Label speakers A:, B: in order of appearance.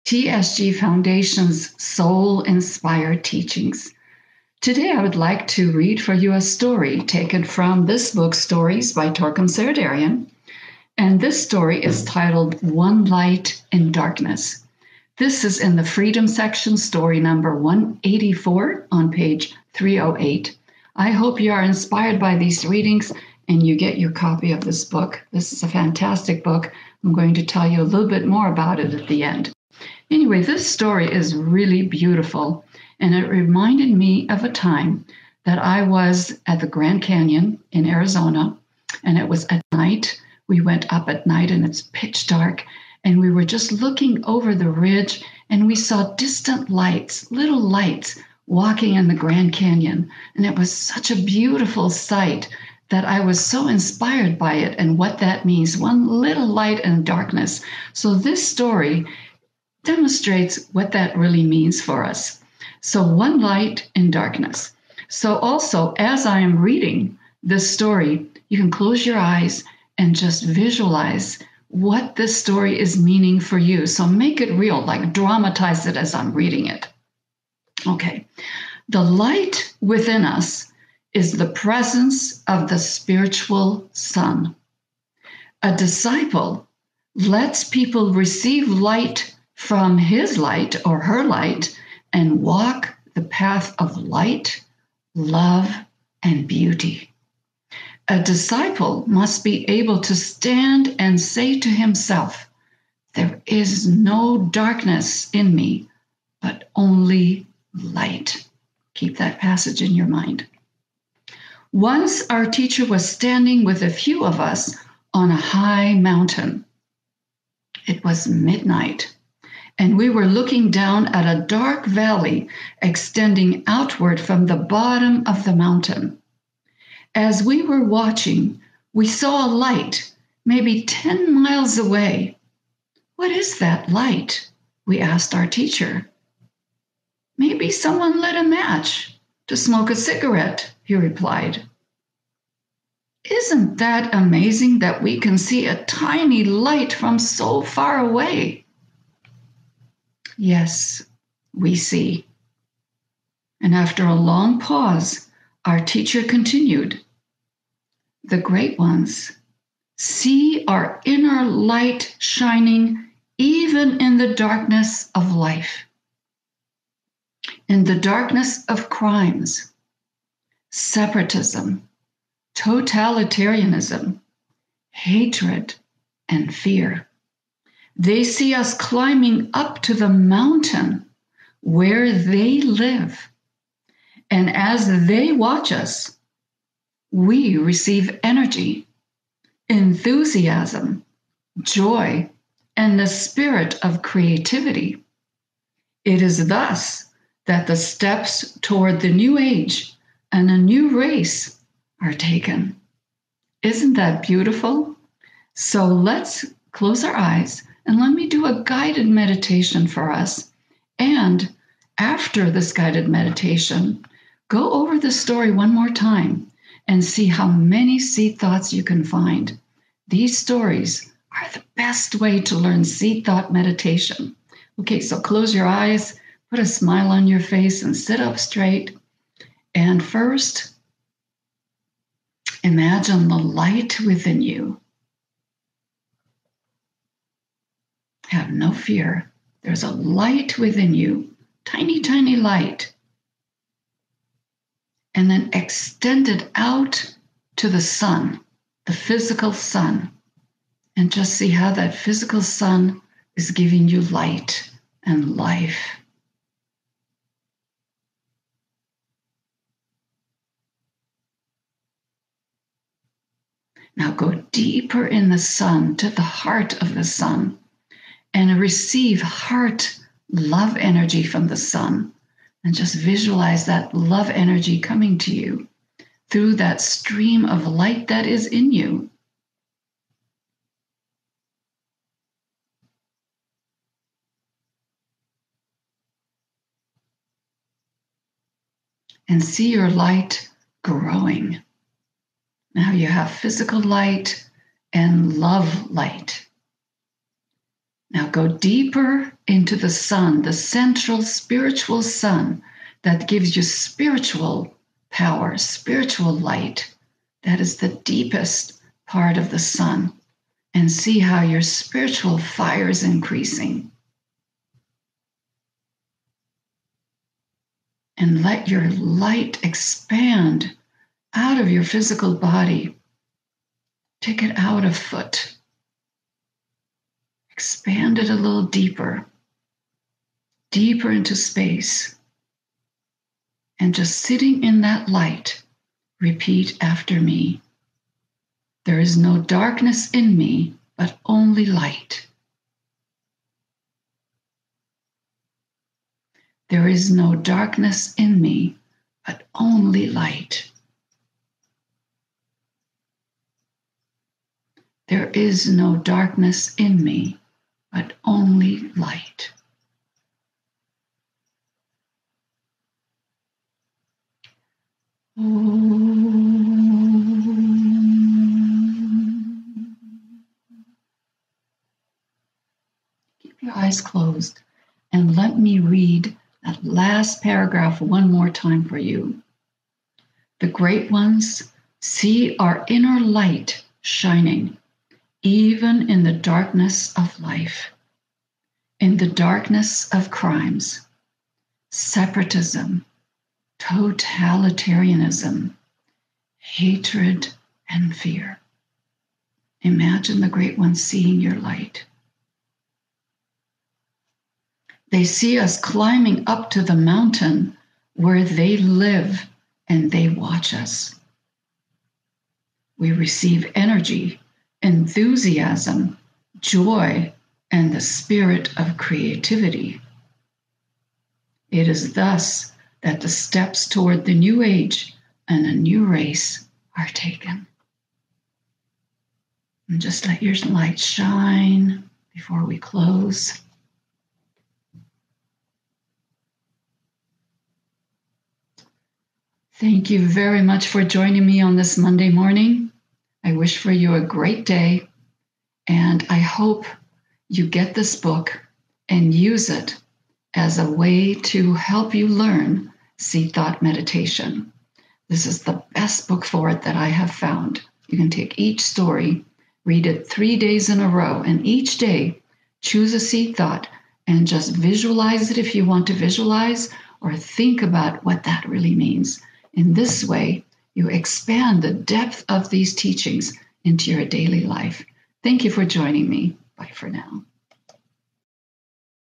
A: TSG Foundation's soul-inspired teachings. Today I would like to read for you a story taken from this book, Stories by Torkom Saraydarian. And this story is titled One Light in Darkness. This is in the Freedom section, story number 184 on page 308. I hope you are inspired by these readings and you get your copy of this book. This is a fantastic book. I'm going to tell you a little bit more about it at the end. Anyway, this story is really beautiful, and it reminded me of a time that I was at the Grand Canyon in Arizona, and it was at night. We went up at night, and it's pitch dark, and we were just looking over the ridge, and we saw distant lights, little lights, walking in the Grand Canyon, and it was such a beautiful sight that I was so inspired by it and what that means, one little light in darkness. So this story demonstrates what that really means for us. So one light in darkness. So also, as I am reading this story, you can close your eyes and just visualize what this story is meaning for you. So make it real, like dramatize it as I'm reading it. Okay. The light within us is the presence of the spiritual sun. A disciple lets people receive light from his light or her light and walk the path of light, love, and beauty. A disciple must be able to stand and say to himself, "There is no darkness in me, but only light." Keep that passage in your mind. Once our teacher was standing with a few of us on a high mountain. It was midnight, and we were looking down at a dark valley extending outward from the bottom of the mountain. As we were watching, we saw a light, maybe 10 miles away. "What is that light?" we asked our teacher. "Maybe someone lit a match to smoke a cigarette," he replied. "Isn't that amazing that we can see a tiny light from so far away?" "Yes, we see." And after a long pause, our teacher continued, "The great ones see our inner light shining even in the darkness of life, in the darkness of crimes, separatism, totalitarianism, hatred, and fear. They see us climbing up to the mountain where they live. And as they watch us, we receive energy, enthusiasm, joy, and the spirit of creativity. It is thus that the steps toward the new age and a new race are taken. Isn't that beautiful? So let's close our eyes and let me do a guided meditation for us. And after this guided meditation, go over the story one more time and see how many seed thoughts you can find. These stories are the best way to learn seed thought meditation. Okay, so close your eyes, put a smile on your face, and sit up straight. And first, imagine the light within you. Have no fear. There's a light within you, tiny, tiny light. And then extend it out to the sun, the physical sun. And just see how that physical sun is giving you light and life. Now go deeper in the sun, to the heart of the sun, and receive heart love energy from the sun. And just visualize that love energy coming to you through that stream of light that is in you. And see your light growing. Now you have physical light and love light. Now go deeper into the sun, the central spiritual sun that gives you spiritual power, spiritual light. That is the deepest part of the sun. And see how your spiritual fire is increasing. And let your light expand out of your physical body. Take it out a foot. Expand it a little deeper, deeper into space. And just sitting in that light, repeat after me. There is no darkness in me, but only light. There is no darkness in me, but only light. There is no darkness in me, but only light. Keep your eyes closed and let me read that last paragraph one more time for you. The great ones see our inner light shining, even in the darkness of life, in the darkness of crimes, separatism, totalitarianism, hatred, and fear. Imagine the great ones seeing your light. They see us climbing up to the mountain where they live and they watch us. We receive energy, enthusiasm, joy, and the spirit of creativity. It is thus that the steps toward the new age and a new race are taken. And just let your light shine before we close. Thank you very much for joining me on this Monday morning. I wish for you a great day, and I hope you get this book and use it as a way to help you learn seed thought meditation. This is the best book for it that I have found. You can take each story, read it 3 days in a row, and each day choose a seed thought and just visualize it if you want to visualize, or think about what that really means. In this way, you expand the depth of these teachings into your daily life. Thank you for joining me. Bye for now.